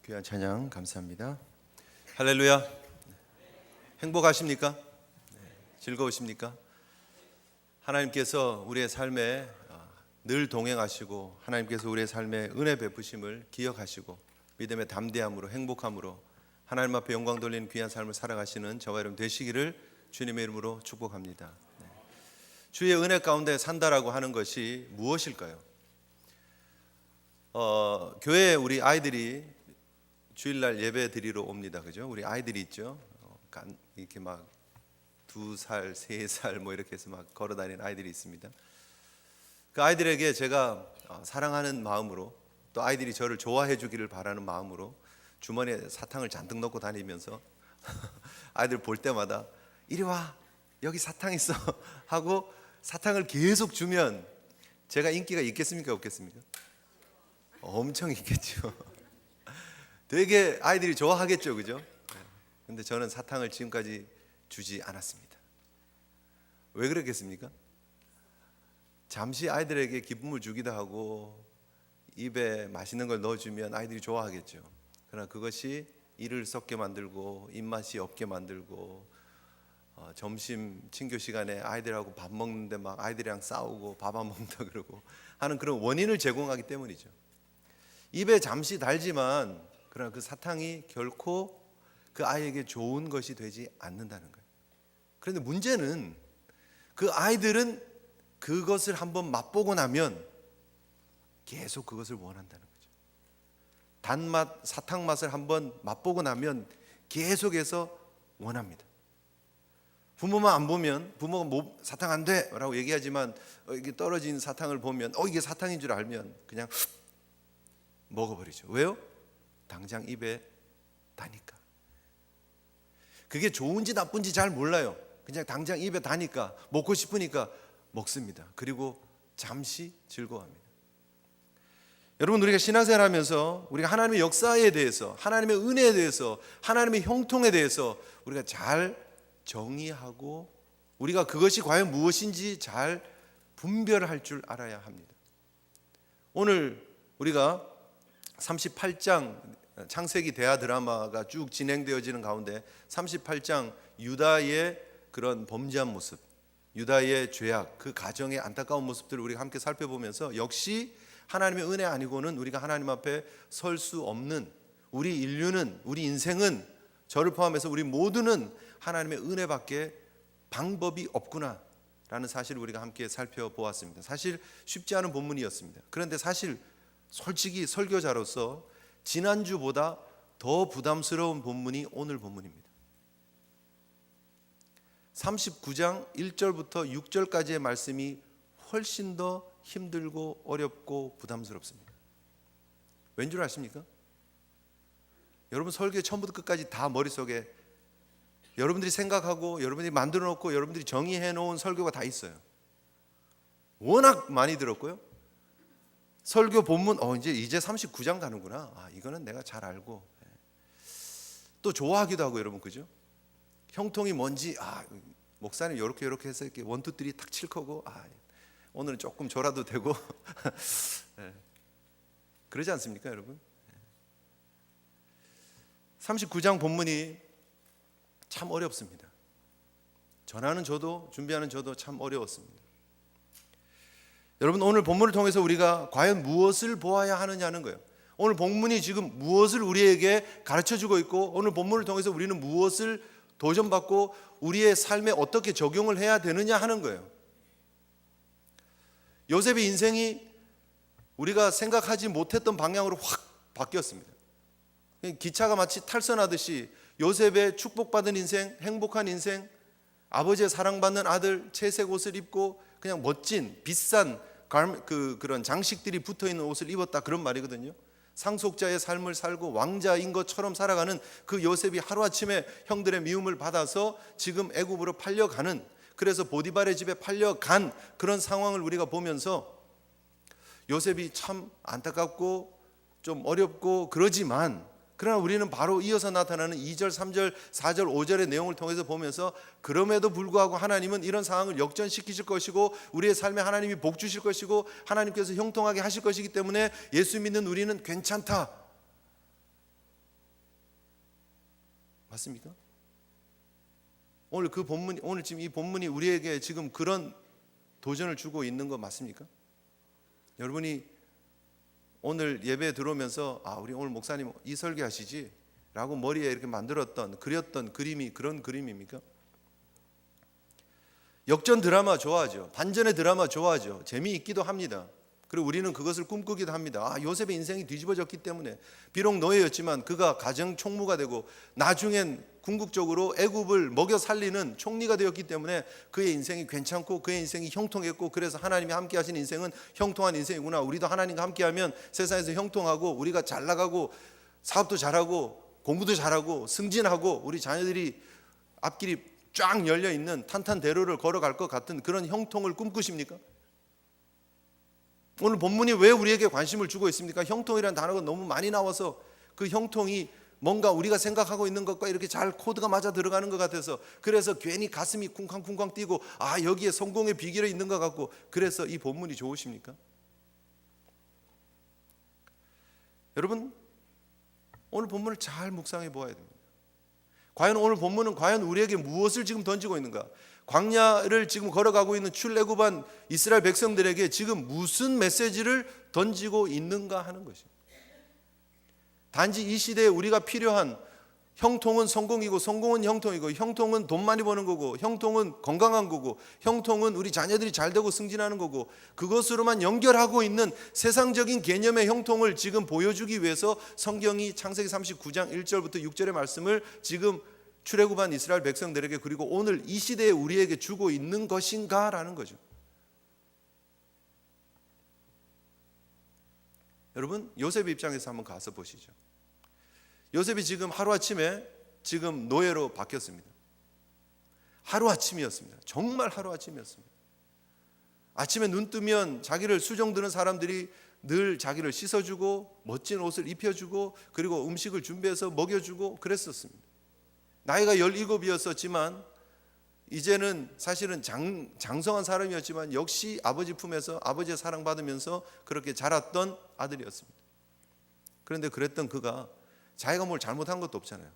귀한 찬양 감사합니다. 할렐루야. 행복하십니까? 즐거우십니까? 하나님께서 우리의 삶에 늘 동행하시고 하나님께서 우리의 삶에 은혜 베푸심을 기억하시고 믿음의 담대함으로 행복함으로 하나님 앞에 영광 돌리는 귀한 삶을 살아가시는 저와 여러분 되시기를 주님의 이름으로 축복합니다. 주의 은혜 가운데 산다라고 하는 것이 무엇일까요? 교회에 우리 아이들이 주일날 예배 드리러 옵니다. 그죠? 우리 아이들이 있죠. 이렇게 막 2살, 3살 뭐 이렇게 해서 막 걸어 다니는 아이들이 있습니다. 그 아이들에게 제가 사랑하는 마음으로 또 아이들이 저를 좋아해 주기를 바라는 마음으로 주머니에 사탕을 잔뜩 넣고 다니면서 아이들 볼 때마다 이리 와, 여기 사탕 있어 하고 사탕을 계속 주면 제가 인기가 있겠습니까, 없겠습니까? 엄청 있겠죠. 되게 아이들이 좋아하겠죠, 그죠? 근데 저는 사탕을 지금까지 주지 않았습니다. 왜 그랬겠습니까? 잠시 아이들에게 기쁨을 주기도 하고 입에 맛있는 걸 넣어주면 아이들이 좋아하겠죠. 그러나 그것이 이를 썩게 만들고 입맛이 없게 만들고 점심 친교 시간에 아이들하고 밥 먹는데 막 아이들이랑 싸우고 밥 안 먹는다 그러고 하는 그런 원인을 제공하기 때문이죠. 입에 잠시 달지만 그러나 그 사탕이 결코 그 아이에게 좋은 것이 되지 않는다는 거예요. 그런데 문제는 그 아이들은 그것을 한번 맛보고 나면 계속 그것을 원한다는 거죠. 단맛, 사탕 맛을 한번 맛보고 나면 계속해서 원합니다. 부모만 안 보면 부모가 뭐 사탕 안 돼 라고 얘기하지만 이게 떨어진 사탕을 보면 이게 사탕인 줄 알면 그냥 먹어버리죠. 왜요? 당장 입에 다니까. 그게 좋은지 나쁜지 잘 몰라요. 그냥 당장 입에 다니까 먹고 싶으니까 먹습니다. 그리고 잠시 즐거워합니다. 여러분, 우리가 신앙생활하면서 우리가 하나님의 역사에 대해서, 하나님의 은혜에 대해서, 하나님의 형통에 대해서 우리가 잘 정의하고 우리가 그것이 과연 무엇인지 잘 분별할 줄 알아야 합니다. 오늘 우리가 38장 창세기 대하 드라마가 쭉 진행되어지는 가운데 38장 유다의 그런 범죄한 모습, 유다의 죄악, 그 가정의 안타까운 모습들을 우리가 함께 살펴보면서 역시 하나님의 은혜 아니고는 우리가 하나님 앞에 설 수 없는, 우리 인류는, 우리 인생은, 저를 포함해서 우리 모두는 하나님의 은혜밖에 방법이 없구나 라는 사실을 우리가 함께 살펴보았습니다. 사실 쉽지 않은 본문이었습니다. 그런데 사실 솔직히 설교자로서 지난주보다 더 부담스러운 본문이 오늘 본문입니다. 39장 1절부터 6절까지의 말씀이 훨씬 더 힘들고 어렵고 부담스럽습니다. 왠 줄 아십니까? 여러분 설교 처음부터 끝까지 다 머릿속에 여러분들이 생각하고 여러분들이 만들어 놓고 여러분들이 정의해 놓은 설교가 다 있어요. 워낙 많이 들었고요. 설교 본문 이제 39장 가는구나. 이거는 내가 잘 알고 또 좋아하기도 하고 여러분, 그죠? 형통이 뭔지 목사님 이렇게 해서 이렇게 원투들이 탁 칠 거고 오늘은 조금 졸아도 되고 그러지 않습니까, 여러분? 39장 본문이 참 어렵습니다. 전하는 저도 준비하는 저도 참 어려웠습니다. 여러분, 오늘 본문을 통해서 우리가 과연 무엇을 보아야 하느냐는 거예요. 오늘 본문이 지금 무엇을 우리에게 가르쳐주고 있고 오늘 본문을 통해서 우리는 무엇을 도전받고 우리의 삶에 어떻게 적용을 해야 되느냐 하는 거예요. 요셉의 인생이 우리가 생각하지 못했던 방향으로 확 바뀌었습니다. 기차가 마치 탈선하듯이 요셉의 축복받은 인생, 행복한 인생, 아버지의 사랑받는 아들, 채색 옷을 입고 그냥 멋진 비싼 그런 장식들이 붙어있는 옷을 입었다, 그런 말이거든요. 상속자의 삶을 살고 왕자인 것처럼 살아가는 그 요셉이 하루아침에 형들의 미움을 받아서 지금 애굽으로 팔려가는, 그래서 보디발의 집에 팔려간 그런 상황을 우리가 보면서 요셉이 참 안타깝고 좀 어렵고 그러지만, 그러나 우리는 바로 이어서 나타나는 2절, 3절, 4절, 5절의 내용을 통해서 보면서 그럼에도 불구하고 하나님은 이런 상황을 역전시키실 것이고 우리의 삶에 하나님이 복 주실 것이고 하나님께서 형통하게 하실 것이기 때문에 예수 믿는 우리는 괜찮다, 맞습니까? 오늘 그 본문이, 오늘 지금 이 본문이 우리에게 지금 그런 도전을 주고 있는 거 맞습니까? 여러분이 오늘 예배에 들어오면서 우리 오늘 목사님 이 설교하시지? 라고 머리에 이렇게 그렸던 그림이 그런 그림입니까? 역전 드라마 좋아하죠. 반전의 드라마 좋아하죠. 재미있기도 합니다. 그리고 우리는 그것을 꿈꾸기도 합니다. 요셉의 인생이 뒤집어졌기 때문에 비록 노예였지만 그가 가정 총무가 되고 나중엔 궁극적으로 애굽을 먹여 살리는 총리가 되었기 때문에 그의 인생이 괜찮고 그의 인생이 형통했고, 그래서 하나님이 함께 하신 인생은 형통한 인생이구나. 우리도 하나님과 함께하면 세상에서 형통하고 우리가 잘 나가고 사업도 잘하고 공부도 잘하고 승진하고 우리 자녀들이 앞길이 쫙 열려있는 탄탄대로를 걸어갈 것 같은 그런 형통을 꿈꾸십니까? 오늘 본문이 왜 우리에게 관심을 주고 있습니까? 형통이라는 단어가 너무 많이 나와서 그 형통이 뭔가 우리가 생각하고 있는 것과 이렇게 잘 코드가 맞아 들어가는 것 같아서, 그래서 괜히 가슴이 쿵쾅쿵쾅 뛰고 여기에 성공의 비결이 있는 것 같고, 그래서 이 본문이 좋으십니까? 여러분, 오늘 본문을 잘 묵상해 보아야 됩니다. 과연 오늘 본문은 과연 우리에게 무엇을 지금 던지고 있는가? 광야를 지금 걸어가고 있는 출애굽한 이스라엘 백성들에게 지금 무슨 메시지를 던지고 있는가 하는 것입니다. 단지 이 시대에 우리가 필요한 형통은 성공이고, 성공은 형통이고, 형통은 돈 많이 버는 거고, 형통은 건강한 거고, 형통은 우리 자녀들이 잘 되고 승진하는 거고, 그것으로만 연결하고 있는 세상적인 개념의 형통을 지금 보여주기 위해서 성경이 창세기 39장 1절부터 6절의 말씀을 지금 출애굽한 이스라엘 백성들에게, 그리고 오늘 이 시대에 우리에게 주고 있는 것인가라는 거죠. 여러분, 요셉의 입장에서 한번 가서 보시죠. 요셉이 지금 하루아침에 지금 노예로 바뀌었습니다. 하루아침이었습니다. 정말 하루아침이었습니다. 아침에 눈 뜨면 자기를 수종드는 사람들이 늘 자기를 씻어주고 멋진 옷을 입혀주고 그리고 음식을 준비해서 먹여주고 그랬었습니다. 나이가 17이었었지만 이제는 사실은 장성한 사람이었지만 역시 아버지 품에서 아버지의 사랑받으면서 그렇게 자랐던 아들이었습니다. 그런데 그랬던 그가 자기가 뭘 잘못한 것도 없잖아요.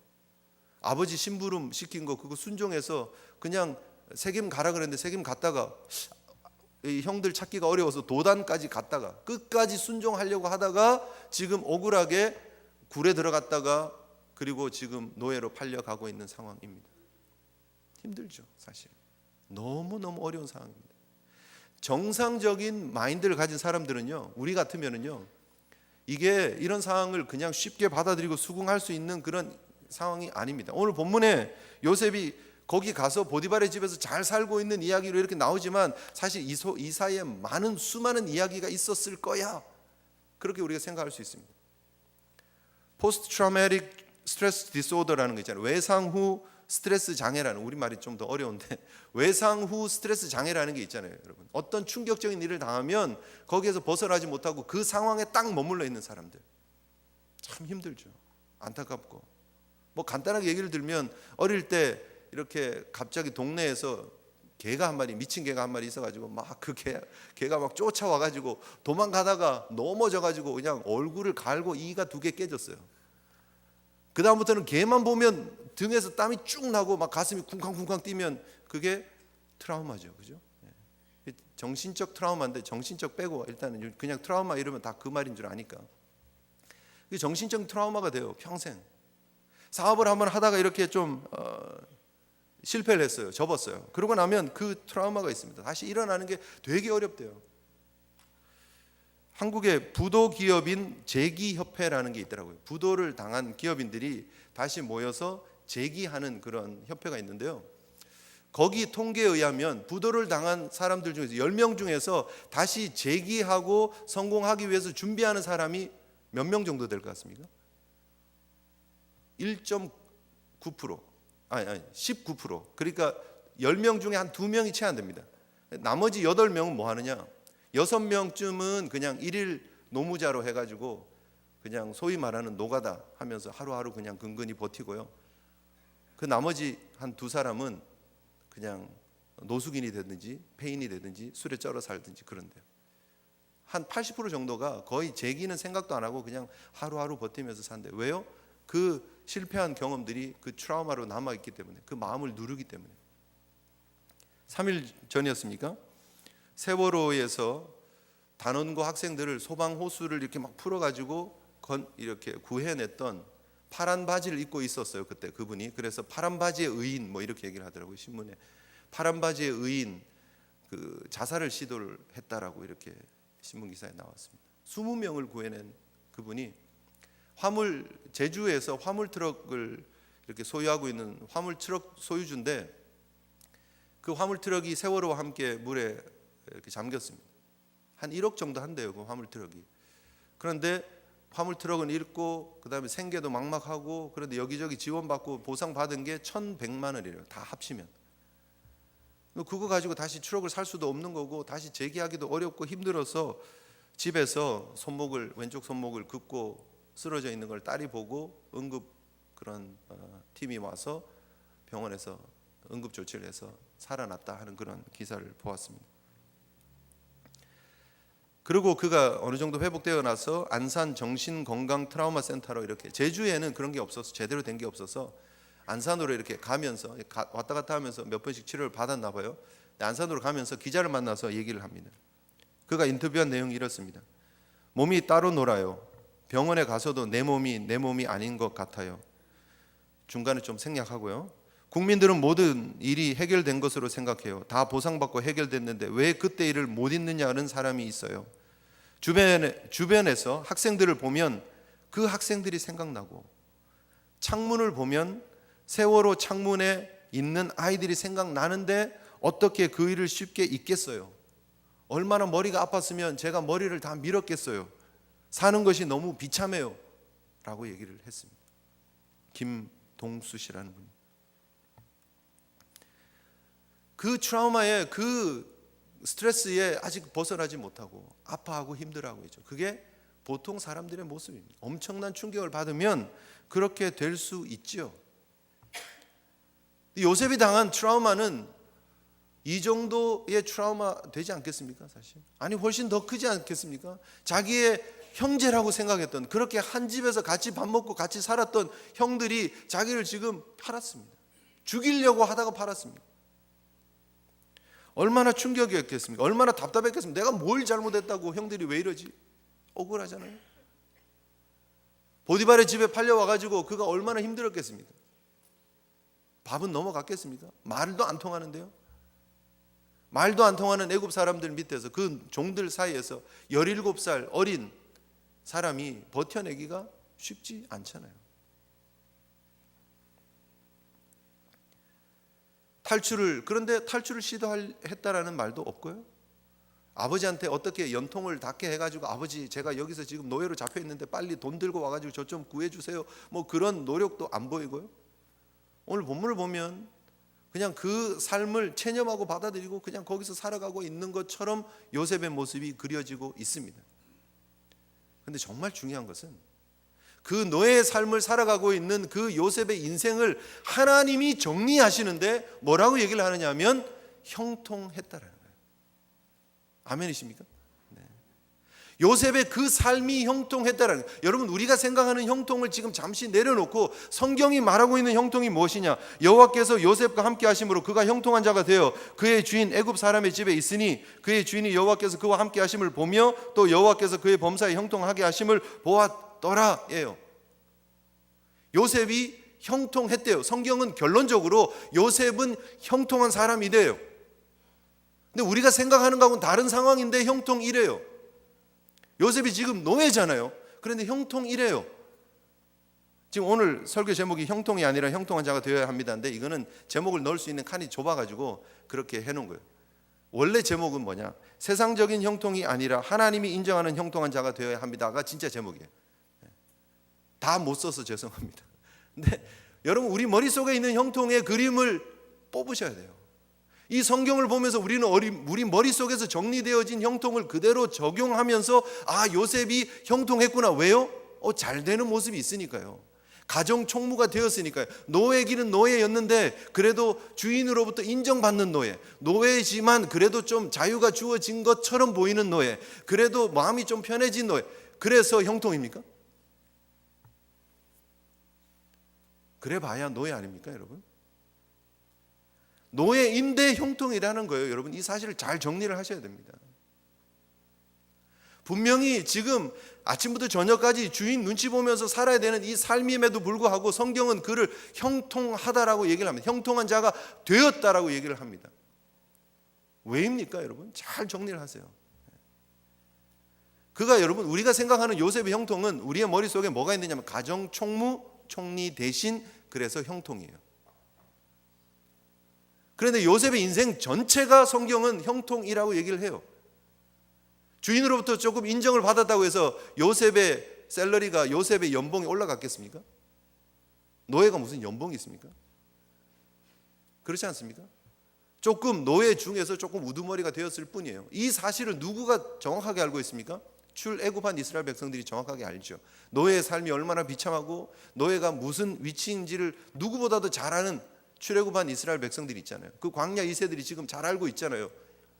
아버지 심부름 시킨 거 그거 순종해서 그냥 세겜 가라 그랬는데 세겜 갔다가 이 형들 찾기가 어려워서 도단까지 갔다가 끝까지 순종하려고 하다가 지금 억울하게 굴에 들어갔다가 그리고 지금 노예로 팔려가고 있는 상황입니다. 힘들죠, 사실. 너무너무 어려운 상황입니다. 정상적인 마인드를 가진 사람들은요, 우리 같으면은요, 이게 이런 상황을 그냥 쉽게 받아들이고 수긍할 수 있는 그런 상황이 아닙니다. 오늘 본문에 요셉이 거기 가서 보디발의 집에서 잘 살고 있는 이야기로 이렇게 나오지만 사실 이 사이에 수많은 이야기가 있었을 거야, 그렇게 우리가 생각할 수 있습니다. 포스트 트라우마틱 스트레스 디소더라는 거 있잖아요. 외상 후 스트레스 장애라는, 우리말이 좀 더 어려운데 외상 후 스트레스 장애라는 게 있잖아요, 여러분. 어떤 충격적인 일을 당하면 거기에서 벗어나지 못하고 그 상황에 딱 머물러 있는 사람들, 참 힘들죠. 안타깝고. 뭐 간단하게 얘기를 들면 어릴 때 이렇게 갑자기 동네에서 개가 한 마리, 미친 개가 한 마리 있어가지고 막 그 개가 막 쫓아와가지고 도망가다가 넘어져가지고 그냥 얼굴을 갈고 이가 2개 깨졌어요. 그 다음부터는 개만 보면 등에서 땀이 쭉 나고 막 가슴이 쿵쾅쿵쾅 뛰면 그게 트라우마죠, 그죠? 정신적 트라우마인데 정신적 빼고 일단은 그냥 트라우마 이러면 다 그 말인 줄 아니까 그게 정신적 트라우마가 돼요, 평생. 사업을 한번 하다가 이렇게 좀 실패를 했어요, 접었어요. 그러고 나면 그 트라우마가 있습니다. 다시 일어나는 게 되게 어렵대요. 한국의 부도 기업인 재기협회라는 게 있더라고요. 부도를 당한 기업인들이 다시 모여서 재기하는 그런 협회가 있는데요. 거기 통계에 의하면 부도를 당한 사람들 중에서 10명 중에서 다시 재기하고 성공하기 위해서 준비하는 사람이 몇 명 정도 될 것 같습니까? 1.9%. 아니 19%. 그러니까 10명 중에 한 2명이 채 안 됩니다. 나머지 8명은 뭐 하느냐? 6명쯤은 그냥 일일 노무자로 해가지고 그냥 소위 말하는 노가다 하면서 하루하루 그냥 근근히 버티고요. 그 나머지 한 2사람은 그냥 노숙인이 되든지 폐인이 되든지 술에 쩔어 살든지 그런데요. 한 80% 정도가 거의 재기는 생각도 안 하고 그냥 하루하루 버티면서 산대요. 왜요? 그 실패한 경험들이 그 트라우마로 남아있기 때문에, 그 마음을 누르기 때문에. 3일 전이었습니까? 세월호에서 단원고 학생들을 소방 호수를 이렇게 막 풀어가지고 이렇게 구해냈던 파란 바지를 입고 있었어요. 그때 그분이. 그래서 파란 바지의 의인 뭐 이렇게 얘기를 하더라고요, 신문에. 파란 바지의 의인 그 자살을 시도를 했다라고 이렇게 신문 기사에 나왔습니다. 20명을 구해낸 그분이 제주에서 화물 트럭을 이렇게 소유하고 있는 화물 트럭 소유주인데, 그 화물 트럭이 세월호와 함께 물에 이렇게 잠겼습니다. 한 1억 정도 한대요, 그 화물 트럭이. 그런데 화물 트럭은 잃고 그다음에 생계도 막막하고, 그런데 여기저기 지원받고 보상받은 게 1,100만 원이래요, 다 합치면. 그거 가지고 다시 트럭을 살 수도 없는 거고, 다시 재기하기도 어렵고 힘들어서 집에서 왼쪽 손목을 긋고 쓰러져 있는 걸 딸이 보고 응급 그런 팀이 와서 병원에서 응급 조치를 해서 살아났다 하는 그런 기사를 보았습니다. 그리고 그가 어느 정도 회복되어 나서 안산 정신건강 트라우마 센터로, 이렇게 제주에는 그런 게 없어서, 제대로 된 게 없어서 안산으로 이렇게 가면서 왔다 갔다 하면서 몇 번씩 치료를 받았나 봐요. 안산으로 가면서 기자를 만나서 얘기를 합니다. 그가 인터뷰한 내용이 이렇습니다. 몸이 따로 놀아요. 병원에 가서도 내 몸이 아닌 것 같아요. 중간에 좀 생략하고요. 국민들은 모든 일이 해결된 것으로 생각해요. 다 보상받고 해결됐는데 왜 그때 일을 못 잊느냐는 사람이 있어요. 주변에서 학생들을 보면 그 학생들이 생각나고, 창문을 보면 세월호 창문에 있는 아이들이 생각나는데 어떻게 그 일을 쉽게 잊겠어요? 얼마나 머리가 아팠으면 제가 머리를 다 밀었겠어요. 사는 것이 너무 비참해요 라고 얘기를 했습니다. 김동수 씨라는 분이. 그 트라우마에, 그 스트레스에 아직 벗어나지 못하고 아파하고 힘들어하고 있죠. 그게 보통 사람들의 모습입니다. 엄청난 충격을 받으면 그렇게 될 수 있죠. 요셉이 당한 트라우마는 이 정도의 트라우마 되지 않겠습니까? 사실 아니 훨씬 더 크지 않겠습니까? 자기의 형제라고 생각했던, 그렇게 한 집에서 같이 밥 먹고 같이 살았던 형들이 자기를 지금 팔았습니다. 죽이려고 하다가 팔았습니다. 얼마나 충격이었겠습니까? 얼마나 답답했겠습니까? 내가 뭘 잘못했다고 형들이 왜 이러지? 억울하잖아요. 보디발의 집에 팔려와가지고 그가 얼마나 힘들었겠습니까? 밥은 넘어갔겠습니까? 말도 안 통하는데요. 말도 안 통하는 애굽 사람들 밑에서, 그 종들 사이에서 17살 어린 사람이 버텨내기가 쉽지 않잖아요. 그런데 탈출을 시도했다라는 말도 없고요. 아버지한테 어떻게 연통을 닿게 해가지고, 아버지 제가 여기서 지금 노예로 잡혀 있는데 빨리 돈 들고 와가지고 저 좀 구해주세요, 뭐 그런 노력도 안 보이고요. 오늘 본문을 보면 그냥 그 삶을 체념하고 받아들이고 그냥 거기서 살아가고 있는 것처럼 요셉의 모습이 그려지고 있습니다. 그런데 정말 중요한 것은 그 노예의 삶을 살아가고 있는 그 요셉의 인생을 하나님이 정리하시는데 뭐라고 얘기를 하느냐 하면 형통했다라는 거예요. 아멘이십니까? 네. 요셉의 그 삶이 형통했다라는 거예요. 여러분, 우리가 생각하는 형통을 지금 잠시 내려놓고 성경이 말하고 있는 형통이 무엇이냐? 여호와께서 요셉과 함께 하심으로 그가 형통한 자가 되어 그의 주인 애굽 사람의 집에 있으니 그의 주인이 여호와께서 그와 함께 하심을 보며 또 여호와께서 그의 범사에 형통하게 하심을 보았더라 예요. 요셉이 형통했대요. 성경은 결론적으로 요셉은 형통한 사람이래요. 근데 우리가 생각하는 거하고는 다른 상황인데 형통이래요. 요셉이 지금 노예잖아요. 그런데 형통이래요. 지금 오늘 설교 제목이 형통이 아니라 형통한 자가 되어야 합니다인데, 이거는 제목을 넣을 수 있는 칸이 좁아가지고 그렇게 해놓은 거예요. 원래 제목은 뭐냐? 세상적인 형통이 아니라 하나님이 인정하는 형통한 자가 되어야 합니다가 진짜 제목이에요. 다 못 써서 죄송합니다. 근데 여러분, 우리 머릿속에 있는 형통의 그림을 뽑으셔야 돼요. 이 성경을 보면서 우리는 우리 머릿속에서 정리되어진 형통을 그대로 적용하면서 요셉이 형통했구나. 왜요? 잘 되는 모습이 있으니까요. 가정 총무가 되었으니까요. 노예기는 노예였는데 그래도 주인으로부터 인정받는 노예지만 그래도 좀 자유가 주어진 것처럼 보이는 노예, 그래도 마음이 좀 편해진 노예. 그래서 형통입니까? 그래 봐야 노예 아닙니까, 여러분? 노예인데 형통이라는 거예요, 여러분. 이 사실을 잘 정리를 하셔야 됩니다. 분명히 지금 아침부터 저녁까지 주인 눈치 보면서 살아야 되는 이 삶임에도 불구하고 성경은 그를 형통하다라고 얘기를 합니다. 형통한 자가 되었다라고 얘기를 합니다. 왜입니까, 여러분? 잘 정리를 하세요. 그가 여러분, 우리가 생각하는 요셉의 형통은 우리의 머릿속에 뭐가 있느냐면 가정 총무 총리 대신 그래서 형통이에요. 그런데 요셉의 인생 전체가 성경은 형통이라고 얘기를 해요. 주인으로부터 조금 인정을 받았다고 해서 요셉의 샐러리가, 요셉의 연봉이 올라갔겠습니까? 노예가 무슨 연봉이 있습니까? 그렇지 않습니까? 조금 노예 중에서 조금 우두머리가 되었을 뿐이에요. 이 사실을 누구가 정확하게 알고 있습니까? 출애굽한 이스라엘 백성들이 정확하게 알죠. 노예의 삶이 얼마나 비참하고 노예가 무슨 위치인지를 누구보다도 잘 아는 출애굽한 이스라엘 백성들이 있잖아요. 그 광야 2세들이 지금 잘 알고 있잖아요,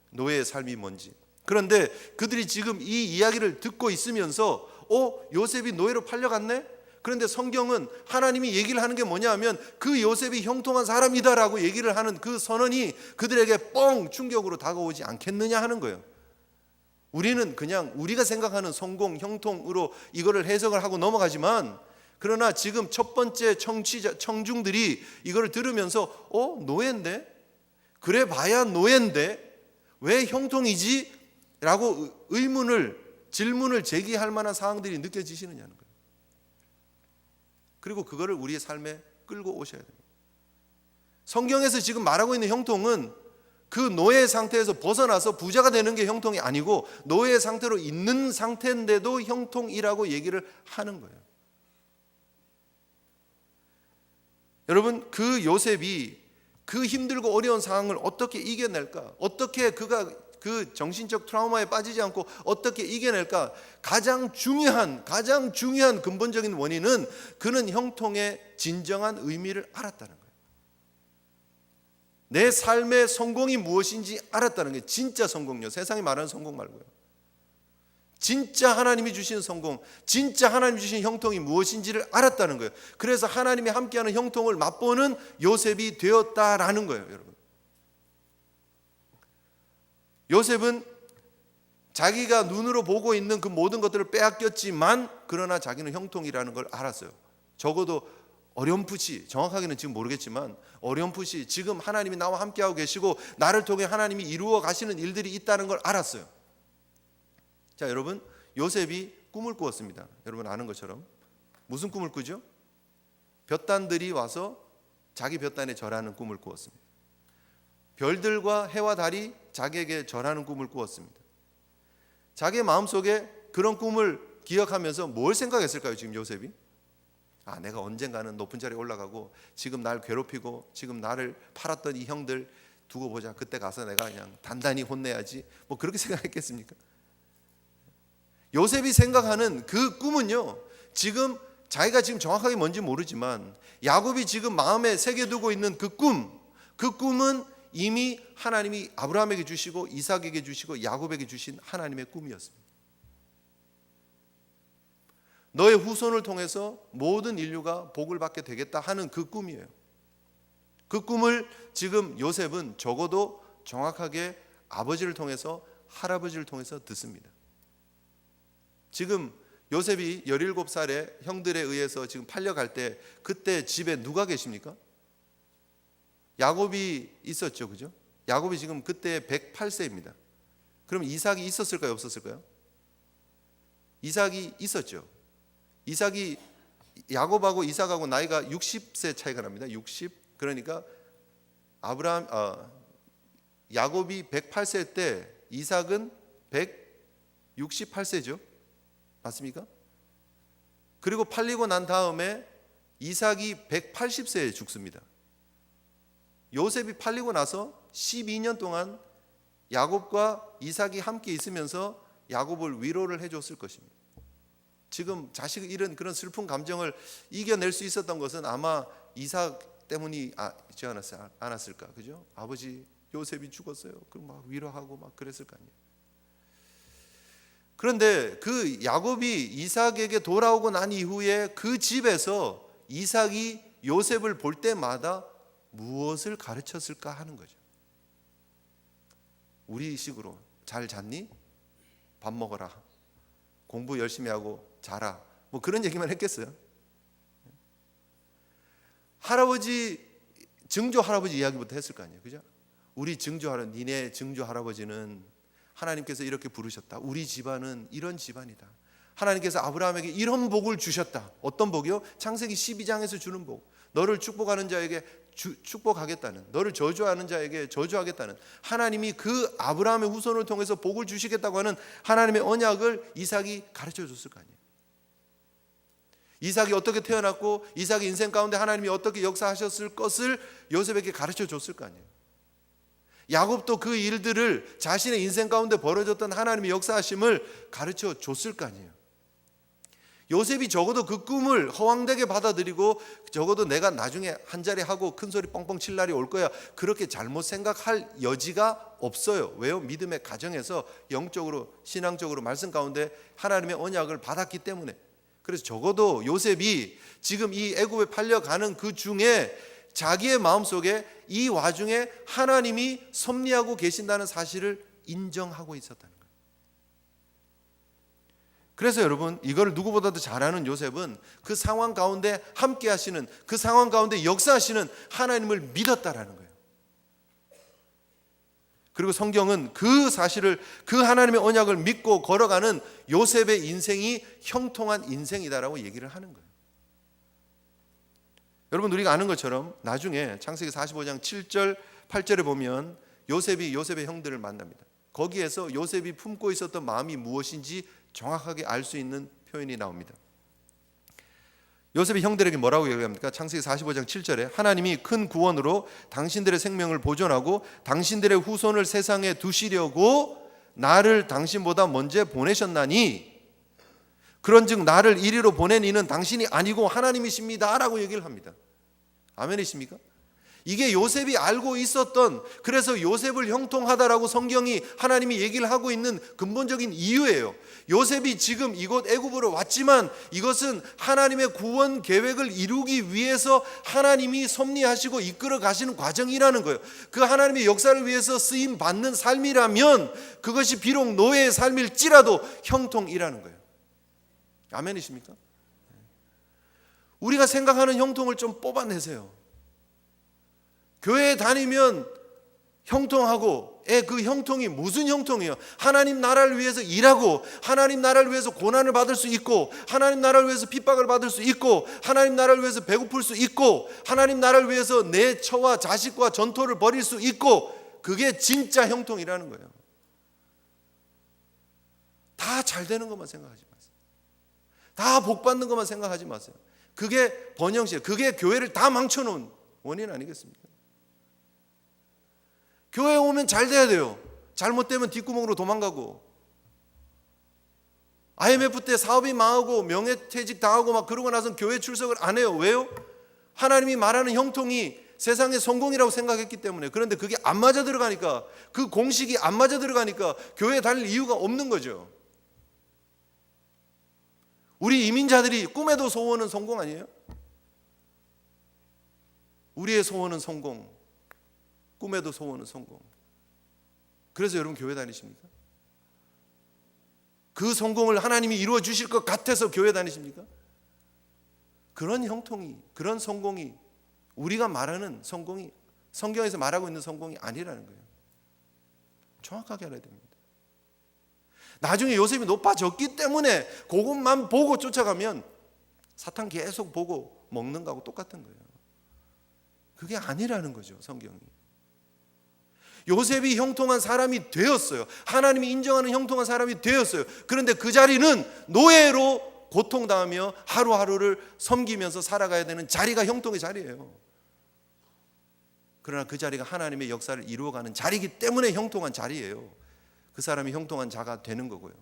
노예의 삶이 뭔지. 그런데 그들이 지금 이 이야기를 듣고 있으면서 요셉이 노예로 팔려갔네? 그런데 성경은 하나님이 얘기를 하는 게 뭐냐 하면 그 요셉이 형통한 사람이다라고 얘기를 하는 그 선언이 그들에게 뻥 충격으로 다가오지 않겠느냐 하는 거예요. 우리는 그냥 우리가 생각하는 성공, 형통으로 이거를 해석을 하고 넘어가지만, 그러나 지금 첫 번째 청중들이 이거를 들으면서 노예인데? 그래 봐야 노예인데 왜 형통이지? 라고 질문을 제기할 만한 상황들이 느껴지시느냐는 거예요. 그리고 그거를 우리의 삶에 끌고 오셔야 됩니다. 성경에서 지금 말하고 있는 형통은 그 노예 상태에서 벗어나서 부자가 되는 게 형통이 아니고 노예 상태로 있는 상태인데도 형통이라고 얘기를 하는 거예요. 여러분, 그 요셉이 그 힘들고 어려운 상황을 어떻게 이겨낼까? 어떻게 그가 그 정신적 트라우마에 빠지지 않고 어떻게 이겨낼까? 가장 중요한 근본적인 원인은 그는 형통의 진정한 의미를 알았다는 거예요. 내 삶의 성공이 무엇인지 알았다는 게 진짜 성공요. 세상이 말하는 성공 말고요. 진짜 하나님이 주신 성공, 진짜 하나님이 주신 형통이 무엇인지를 알았다는 거예요. 그래서 하나님이 함께하는 형통을 맛보는 요셉이 되었다라는 거예요, 여러분. 요셉은 자기가 눈으로 보고 있는 그 모든 것들을 빼앗겼지만 그러나 자기는 형통이라는 걸 알았어요. 적어도 어렴풋이, 정확하게는 지금 모르겠지만 어렴풋이 지금 하나님이 나와 함께하고 계시고 나를 통해 하나님이 이루어 가시는 일들이 있다는 걸 알았어요. 자, 여러분, 요셉이 꿈을 꾸었습니다. 여러분 아는 것처럼. 무슨 꿈을 꾸죠? 볕단들이 와서 자기 볕단에 절하는 꿈을 꾸었습니다. 별들과 해와 달이 자기에게 절하는 꿈을 꾸었습니다. 자기의 마음속에 그런 꿈을 기억하면서 뭘 생각했을까요, 지금 요셉이? 내가 언젠가는 높은 자리에 올라가고 지금 날 괴롭히고 지금 나를 팔았던 이 형들 두고 보자. 그때 가서 내가 그냥 단단히 혼내야지. 뭐 그렇게 생각했겠습니까? 요셉이 생각하는 그 꿈은요, 지금 자기가 지금 정확하게 뭔지 모르지만 야곱이 지금 마음에 새겨두고 있는 그 꿈은 이미 하나님이 아브라함에게 주시고 이삭에게 주시고 야곱에게 주신 하나님의 꿈이었습니다. 너의 후손을 통해서 모든 인류가 복을 받게 되겠다 하는 그 꿈이에요. 그 꿈을 지금 요셉은 적어도 정확하게 아버지를 통해서, 할아버지를 통해서 듣습니다. 지금 요셉이 17살에 형들에 의해서 지금 팔려갈 때 그때 집에 누가 계십니까? 야곱이 있었죠, 그죠? 야곱이 지금 그때 108세입니다. 그럼 이삭이 있었을까요, 없었을까요? 이삭이 있었죠. 이삭이 야곱하고 이삭하고 나이가 60세 차이가 납니다. 60. 그러니까 야곱이 108세 때 이삭은 168세죠. 맞습니까? 그리고 팔리고 난 다음에 이삭이 180세에 죽습니다. 요셉이 팔리고 나서 12년 동안 야곱과 이삭이 함께 있으면서 야곱을 위로를 해줬을 것입니다. 지금 자식을 잃은 그런 슬픈 감정을 이겨낼 수 있었던 것은 아마 이삭 때문이지 않았을까, 그죠? 아버지 요셉이 죽었어요. 그럼 막 위로하고 막 그랬을 거 아니에요. 그런데 그 야곱이 이삭에게 돌아오고 난 이후에 그 집에서 이삭이 요셉을 볼 때마다 무엇을 가르쳤을까 하는 거죠. 우리식으로 잘 잤니? 밥 먹어라. 공부 열심히 하고 자라. 뭐 그런 얘기만 했겠어요? 할아버지, 증조 할아버지 이야기부터 했을 거 아니에요. 그죠? 우리 증조 할아버지, 니네 증조 할아버지는 하나님께서 이렇게 부르셨다. 우리 집안은 이런 집안이다. 하나님께서 아브라함에게 이런 복을 주셨다. 어떤 복이요? 창세기 12장에서 주는 복. 너를 축복하는 자에게 축복하겠다는, 너를 저주하는 자에게 저주하겠다는, 하나님이 그 아브라함의 후손을 통해서 복을 주시겠다고 하는 하나님의 언약을 이삭이 가르쳐 줬을 거 아니에요. 이삭이 어떻게 태어났고 이삭의 인생 가운데 하나님이 어떻게 역사하셨을 것을 요셉에게 가르쳐 줬을 거 아니에요. 야곱도 그 일들을 자신의 인생 가운데 벌어졌던 하나님의 역사하심을 가르쳐 줬을 거 아니에요. 요셉이 적어도 그 꿈을 허황되게 받아들이고 적어도 내가 나중에 한 자리 하고 큰 소리 뻥뻥 칠 날이 올 거야, 그렇게 잘못 생각할 여지가 없어요. 왜요? 믿음의 가정에서 영적으로 신앙적으로 말씀 가운데 하나님의 언약을 받았기 때문에. 그래서 적어도 요셉이 지금 이 애굽에 팔려가는 그 중에 자기의 마음속에 이 와중에 하나님이 섭리하고 계신다는 사실을 인정하고 있었다는 거예요. 그래서 여러분, 이걸 누구보다도 잘 아는 요셉은 그 상황 가운데 함께 하시는, 그 상황 가운데 역사하시는 하나님을 믿었다라는 거예요. 그리고 성경은 그 사실을, 그 하나님의 언약을 믿고 걸어가는 요셉의 인생이 형통한 인생이다라고 얘기를 하는 거예요. 여러분, 우리가 아는 것처럼 나중에 창세기 45장 7절 8절에 보면 요셉이 요셉의 형들을 만납니다. 거기에서 요셉이 품고 있었던 마음이 무엇인지 정확하게 알 수 있는 표현이 나옵니다. 요셉이 형들에게 뭐라고 얘기합니까? 창세기 45장 7절에 하나님이 큰 구원으로 당신들의 생명을 보존하고 당신들의 후손을 세상에 두시려고 나를 당신보다 먼저 보내셨나니 그런즉 나를 이리로 보낸 이는 당신이 아니고 하나님이십니다 라고 얘기를 합니다. 아멘이십니까? 이게 요셉이 알고 있었던, 그래서 요셉을 형통하다라고 성경이 하나님이 얘기를 하고 있는 근본적인 이유예요. 요셉이 지금 이곳 애굽으로 왔지만 이것은 하나님의 구원 계획을 이루기 위해서 하나님이 섭리하시고 이끌어 가시는 과정이라는 거예요. 그 하나님의 역사를 위해서 쓰임 받는 삶이라면 그것이 비록 노예의 삶일지라도 형통이라는 거예요. 아멘이십니까? 우리가 생각하는 형통을 좀 뽑아내세요. 교회에 다니면 형통하고, 그 형통이 무슨 형통이에요? 하나님 나라를 위해서 일하고, 하나님 나라를 위해서 고난을 받을 수 있고, 하나님 나라를 위해서 핍박을 받을 수 있고, 하나님 나라를 위해서 배고플 수 있고, 하나님 나라를 위해서 내 처와 자식과 전토를 벌일 수 있고, 그게 진짜 형통이라는 거예요. 다 잘 되는 것만 생각하지 마세요. 다 복 받는 것만 생각하지 마세요. 그게 번영시에요. 그게 교회를 다 망쳐놓은 원인 아니겠습니까? 교회에 오면 잘 돼야 돼요. 잘못되면 뒷구멍으로 도망가고, IMF 때 사업이 망하고 명예퇴직 당하고 막 그러고 나서 교회 출석을 안 해요. 왜요? 하나님이 말하는 형통이 세상의 성공이라고 생각했기 때문에. 그런데 그게 안 맞아 들어가니까, 그 공식이 안 맞아 들어가니까 교회에 다닐 이유가 없는 거죠. 우리 이민자들이 꿈에도 소원은 성공 아니에요? 우리의 소원은 성공, 꿈에도 소원은 성공. 그래서 여러분 교회 다니십니까? 그 성공을 하나님이 이루어 주실 것 같아서 교회 다니십니까? 그런 형통이, 그런 성공이 우리가 말하는 성공이, 성경에서 말하고 있는 성공이 아니라는 거예요. 정확하게 알아야 됩니다. 나중에 요셉이 높아졌기 때문에 그것만 보고 쫓아가면 사탄 계속 보고 먹는 거하고 똑같은 거예요. 그게 아니라는 거죠, 성경이. 요셉이 형통한 사람이 되었어요. 하나님이 인정하는 형통한 사람이 되었어요. 그런데 그 자리는 노예로 고통당하며 하루하루를 섬기면서 살아가야 되는 자리가 형통의 자리예요. 그러나 그 자리가 하나님의 역사를 이루어가는 자리이기 때문에 형통한 자리예요. 그 사람이 형통한 자가 되는 거고요.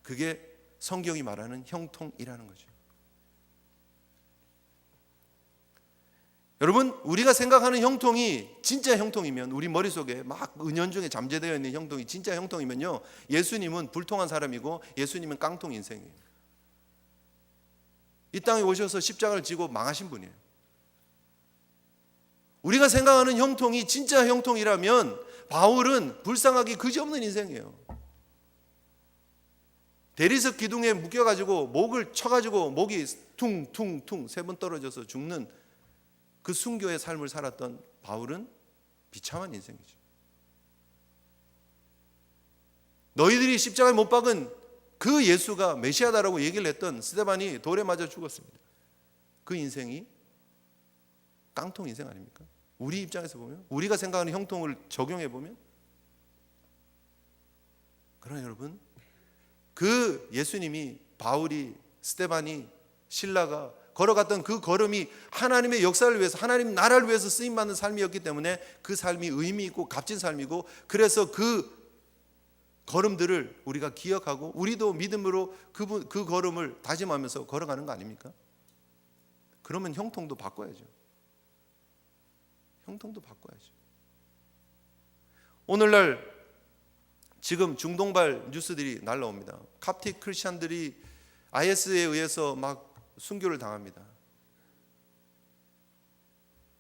그게 성경이 말하는 형통이라는 거죠. 여러분, 우리가 생각하는 형통이 진짜 형통이면, 우리 머릿속에 막 은연중에 잠재되어 있는 형통이 진짜 형통이면요, 예수님은 불통한 사람이고 예수님은 깡통 인생이에요. 이 땅에 오셔서 십자가를 지고 망하신 분이에요. 우리가 생각하는 형통이 진짜 형통이라면 바울은 불쌍하기 그지없는 인생이에요. 대리석 기둥에 묶여가지고 목을 쳐가지고 목이 퉁퉁퉁 3번 떨어져서 죽는 그 순교의 삶을 살았던 바울은 비참한 인생이죠. 너희들이 십자가에 못 박은 그 예수가 메시아다라고 얘기를 했던 스데반이 돌에 맞아 죽었습니다. 그 인생이 깡통 인생 아닙니까? 우리 입장에서 보면, 우리가 생각하는 형통을 적용해 보면, 그러나 여러분, 그 예수님이, 바울이, 스데반이, 신라가 걸어갔던 그 걸음이 하나님의 역사를 위해서, 하나님 나라를 위해서 쓰임받는 삶이었기 때문에 그 삶이 의미 있고 값진 삶이고, 그래서 그 걸음들을 우리가 기억하고 우리도 믿음으로 그 걸음을 다짐하면서 걸어가는 거 아닙니까? 그러면 형통도 바꿔야죠. 형통도 바꿔야죠. 오늘날 지금 중동발 뉴스들이 날라옵니다. 캅틱 크리스찬들이 IS에 의해서 막 순교를 당합니다.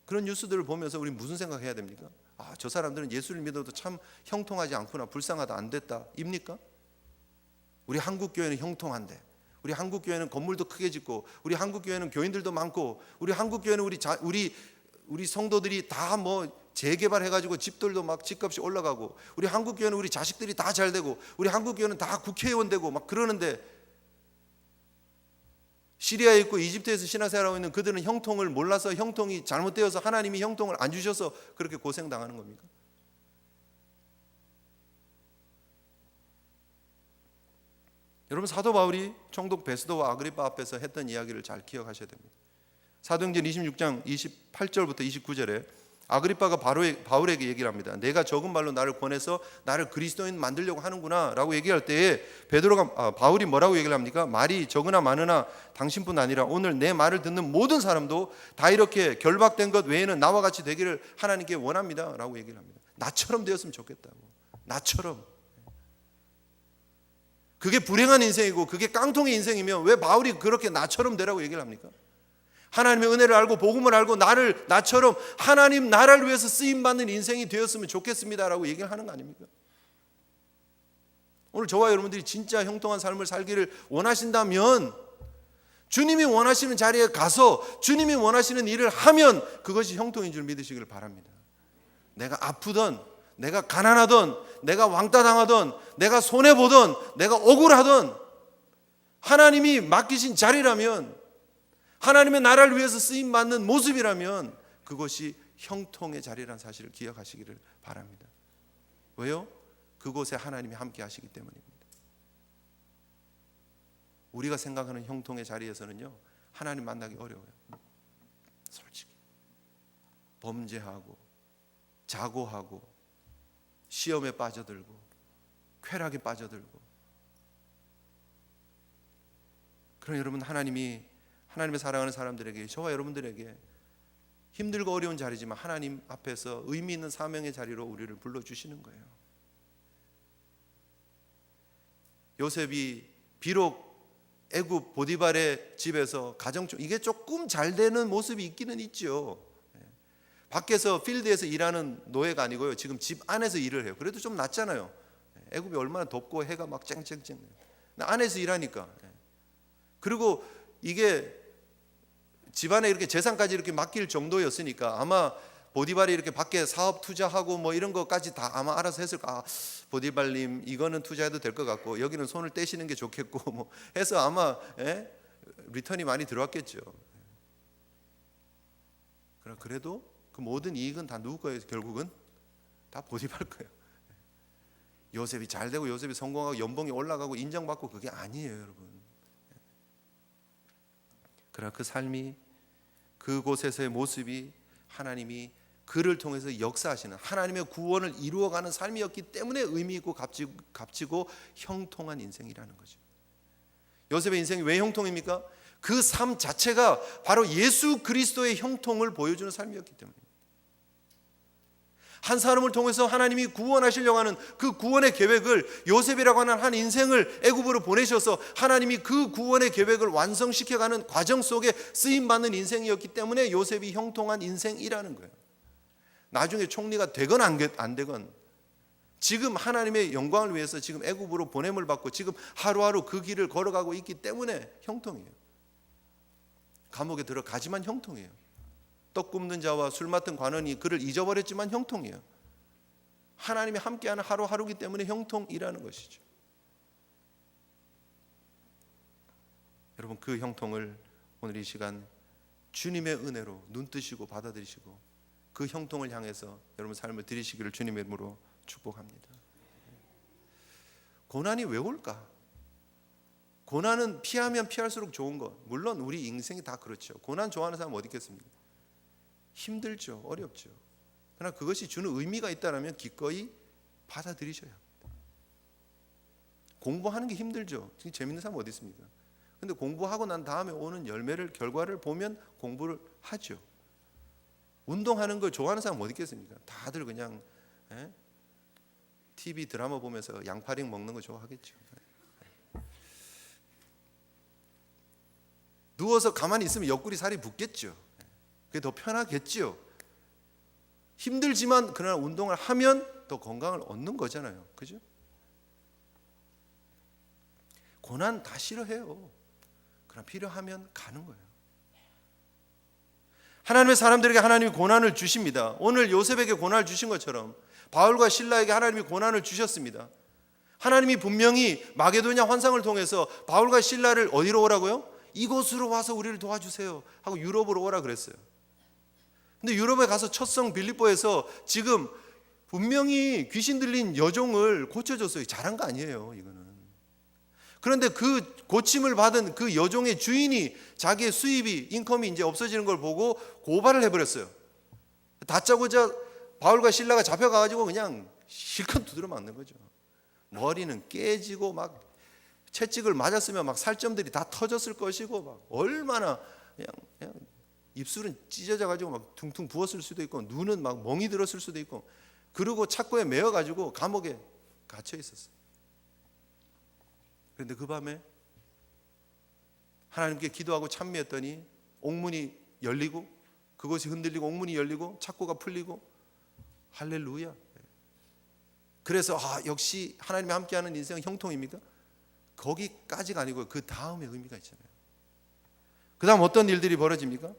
그런 뉴스들을 보면서 우리 무슨 생각해야 됩니까? 저 사람들은 예수를 믿어도 참 형통하지 않구나, 불쌍하다, 안 됐다 입니까? 우리 한국교회는 형통한데, 우리 한국교회는 건물도 크게 짓고, 우리 한국교회는 교인들도 많고, 우리 한국교회는 우리 성도들이 다 뭐 재개발해가지고 집들도 막 집값이 올라가고, 우리 한국교회는 우리 자식들이 다 잘 되고, 우리 한국교회는 다 국회의원 되고 막 그러는데, 시리아에 있고 이집트에서 신앙생활하고 있는 그들은 형통을 몰라서, 형통이 잘못되어서 하나님이 형통을 안 주셔서 그렇게 고생당하는 겁니까? 여러분, 사도 바울이 총독 베스도와 아그리빠 앞에서 했던 이야기를 잘 기억하셔야 됩니다. 사도행전 26장 28절부터 29절에 아그리빠가 바울에게 얘기를 합니다. 내가 적은 말로 나를 권해서 나를 그리스도인 만들려고 하는구나 라고 얘기할 때에 바울이 뭐라고 얘기를 합니까? 말이 적으나 많으나 당신뿐 아니라 오늘 내 말을 듣는 모든 사람도 다 이렇게 결박된 것 외에는 나와 같이 되기를 하나님께 원합니다 라고 얘기를 합니다. 나처럼 되었으면 좋겠다고. 나처럼. 그게 불행한 인생이고 그게 깡통의 인생이면 왜 바울이 그렇게 나처럼 되라고 얘기를 합니까? 하나님의 은혜를 알고 복음을 알고 나처럼 하나님 나라를 위해서 쓰임받는 인생이 되었으면 좋겠습니다라고 얘기를 하는 거 아닙니까? 오늘 저와 여러분들이 진짜 형통한 삶을 살기를 원하신다면 주님이 원하시는 자리에 가서 주님이 원하시는 일을 하면 그것이 형통인 줄 믿으시기를 바랍니다. 내가 아프던, 내가 가난하던, 내가 왕따 당하던, 내가 손해보던, 내가 억울하던 하나님이 맡기신 자리라면, 하나님의 나라를 위해서 쓰임받는 모습이라면 그것이 형통의 자리라는 사실을 기억하시기를 바랍니다. 왜요? 그곳에 하나님이 함께 하시기 때문입니다. 우리가 생각하는 형통의 자리에서는요, 하나님 만나기 어려워요. 솔직히 범죄하고 자고하고 시험에 빠져들고 쾌락에 빠져들고. 그럼 여러분, 하나님의 사랑하는 사람들에게, 저와 여러분들에게 힘들고 어려운 자리지만 하나님 앞에서 의미 있는 사명의 자리로 우리를 불러주시는 거예요. 요셉이 비록 애굽 보디발의 집에서 이게 조금 잘 되는 모습이 있기는 있죠. 밖에서 필드에서 일하는 노예가 아니고요, 지금 집 안에서 일을 해요. 그래도 좀 낫잖아요. 애굽이 얼마나 덥고 해가 막 쨍쨍쨍. 안에서 일하니까. 그리고 이게 집안에 이렇게 재산까지 이렇게 맡길 정도였으니까 아마 보디발이 이렇게 밖에 사업 투자하고 뭐 이런 것까지 다 아마 알아서 했을까. 보디발님 이거는 투자해도 될 것 같고 여기는 손을 떼시는 게 좋겠고 뭐 해서 아마 리턴이 많이 들어왔겠죠. 그래도 그 모든 이익은 다 누구 거예요? 결국은 다 보디발 거예요. 요셉이 잘 되고 요셉이 성공하고 연봉이 올라가고 인정받고 그게 아니에요, 여러분. 그러나 그 삶이, 그곳에서의 모습이 하나님이 그를 통해서 역사하시는 하나님의 구원을 이루어가는 삶이었기 때문에 의미 있고 값지고 형통한 인생이라는 거죠. 요셉의 인생이 왜 형통입니까? 그 삶 자체가 바로 예수 그리스도의 형통을 보여주는 삶이었기 때문입니다. 한 사람을 통해서 하나님이 구원하시려고 하는 그 구원의 계획을, 요셉이라고 하는 한 인생을 애굽으로 보내셔서 하나님이 그 구원의 계획을 완성시켜가는 과정 속에 쓰임받는 인생이었기 때문에 요셉이 형통한 인생이라는 거예요. 나중에 총리가 되건 안 되건 지금 하나님의 영광을 위해서 지금 애굽으로 보냄을 받고 지금 하루하루 그 길을 걸어가고 있기 때문에 형통이에요. 감옥에 들어가지만 형통이에요. 떡 굽는 자와 술 맡은 관원이 그를 잊어버렸지만 형통이에요. 하나님이 함께하는 하루하루이기 때문에 형통이라는 것이죠. 여러분, 그 형통을 오늘 이 시간 주님의 은혜로 눈뜨시고 받아들이시고 그 형통을 향해서 여러분 삶을 드리시기를 주님의 이름으로 축복합니다. 고난이 왜 올까? 고난은 피하면 피할수록 좋은 것. 물론 우리 인생이 다 그렇죠. 고난 좋아하는 사람 어디 있겠습니까? 힘들죠. 어렵죠. 그러나 그것이 주는 의미가 있다면 기꺼이 받아들이셔야 합니다. 공부하는 게 힘들죠. 재밌는 사람 어디 있습니까? 근데 공부하고 난 다음에 오는 결과를 보면 공부를 하죠. 운동하는 걸 좋아하는 사람 어디 있겠습니까? 다들 그냥 TV 드라마 보면서 양파링 먹는 거 좋아하겠죠. 누워서 가만히 있으면 옆구리 살이 붓겠죠. 그게 더 편하겠죠. 힘들지만 그러나 운동을 하면 더 건강을 얻는 거잖아요. 그죠? 고난 다 싫어해요. 그러나 필요하면 가는 거예요. 하나님의 사람들에게 하나님이 고난을 주십니다. 오늘 요셉에게 고난을 주신 것처럼 바울과 실라에게 하나님이 고난을 주셨습니다. 하나님이 분명히 마게도냐 환상을 통해서 바울과 실라를 어디로 오라고요? 이곳으로 와서 우리를 도와주세요 하고 유럽으로 오라 그랬어요. 근데 유럽에 가서 첫 성 빌립보에서 지금 분명히 귀신 들린 여종을 고쳐줬어요. 잘한 거 아니에요, 이거는. 그런데 그 고침을 받은 그 여종의 주인이 자기의 수입이 인컴이 이제 없어지는 걸 보고 고발을 해버렸어요. 다짜고짜 바울과 실라가 잡혀가가지고 그냥 실컷 두드려 맞는 거죠. 머리는 깨지고 막 채찍을 맞았으면 막 살점들이 다 터졌을 것이고 막 얼마나 그냥 입술은 찢어져가지고 막 퉁퉁 부었을 수도 있고 눈은 막 멍이 들었을 수도 있고 그리고 착고에 매어가지고 감옥에 갇혀 있었어요. 그런데 그 밤에 하나님께 기도하고 찬미했더니 옥문이 열리고 그것이 흔들리고 옥문이 열리고 착고가 풀리고 할렐루야. 그래서 역시 하나님이 함께하는 인생은 형통입니까? 거기까지가 아니고 그 다음에 의미가 있잖아요. 그 다음 어떤 일들이 벌어집니까?